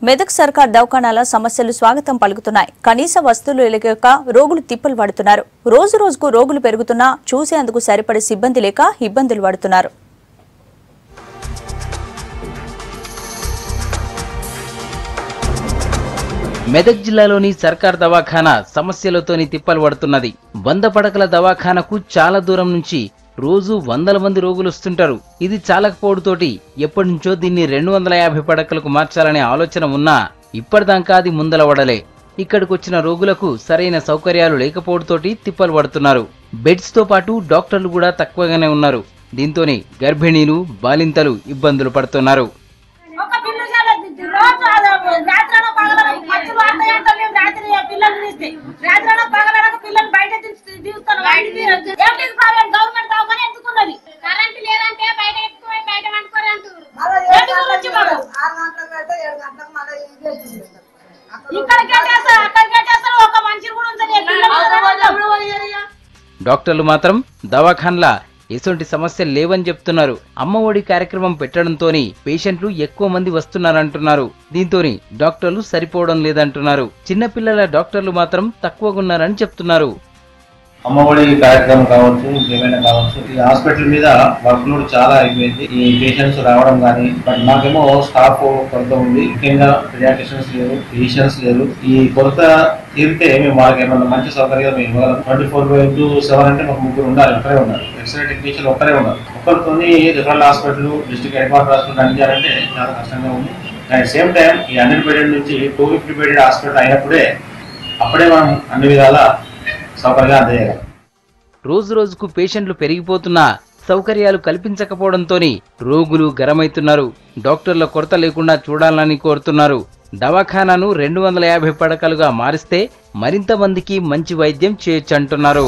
మెదక్ సర్కార్ దవాఖానాల సమస్యలు స్వాగతం పలుకుతున్నాయి. కనీస వస్తువులు లేక రోగులు తిప్పలు పడుతున్నారు. రోజు రోజుకు రోగులు పెరుగుతున్నా చూసేందుకు సరిపడే సిబ్బంది లేక ఇబ్బందులు పడుతున్నారు. మెదక్ జిల్లాలోని సర్కార్ దవాఖానా సమస్యలతోని తిప్పలు పడుతున్నది. 100 పడకల దవాఖానకు చాలా దూరం నుంచి రోజు వందల మంది రోగులు వస్తుంటారు. ఇది చాలకపోవడంతోటి ఎప్పటి నుంచో దీన్ని 250 పడకలకు మార్చాలనే ఆలోచన ఉన్నా ఇప్పటిదాకా అది ముందలవడలే. ఇక్కడికొచ్చిన రోగులకు సరైన సౌకర్యాలు లేకపోవడంతోటి తిప్పలు పడుతున్నారు. బెడ్స్ తో పాటు డాక్టర్లు కూడా తక్కువగానే ఉన్నారు. దీంతోనే గర్భిణీలు, బాలింతలు ఇబ్బందులు పడుతున్నారు. డాక్టర్లు మాత్రం దవాఖాన్ల ఎటువంటి సమస్యలు లేవని చెప్తున్నారు. అమ్మఒడి కార్యక్రమం పెట్టడంతోని పేషెంట్లు ఎక్కువ మంది వస్తున్నారంటున్నారు. దీంతోని డాక్టర్లు సరిపోవడం లేదంటున్నారు. చిన్నపిల్లల డాక్టర్లు మాత్రం తక్కువగా ఉన్నారని చెప్తున్నారు. అమ్మఒడి కార్యక్రమం కావచ్చు, ఇంకేమైనా కావచ్చు, ఈ హాస్పిటల్ మీద వర్క్ లోడ్ చాలా అయిపోయింది. ఈ పేషెంట్స్ రావడం కానీ, బట్ మాకేమో స్టాఫ్ కొరత ఉంది. ముఖ్యంగా పిడియాట్రిషియన్స్ లేరు, ఫిజిషియన్స్ లేరు. ఈ కొరత తీరితే మేము వాళ్ళకి ఏమన్నా మంచి సౌకర్యాలు మేము ఇవ్వగలం. 24/7 అంటే మాకు ముగ్గురు ఉండాలి, ఒక్కరే ఉన్నారు. ఎక్స్రే టెక్నీషియన్ ఒక్కరే ఉన్నారు. ఒక్కరితో referral hospital, district head quarter hospital run చేయాలంటే చాలా కష్టంగా ఉంది. అట్ సేమ్ టైం ఈ 100 బెడెడ్ నుంచి 250 బెడెడ్ హాస్పిటల్ అయినప్పుడే అప్పుడే మనం అన్ని విధాల సౌకర్యంగా అందజేయాలి. రోజు రోజుకు పేషెంట్లు పెరిగిపోతున్నా సౌకర్యాలు కల్పించకపోవడంతోని రోగులు గరమైతున్నారు. డాక్టర్ల కొరత లేకుండా చూడాలని కోరుతున్నారు. దవాఖానాను 250 పడకలుగా మారిస్తే మరింత మందికి మంచి వైద్యం చేయొచ్చంటున్నారు.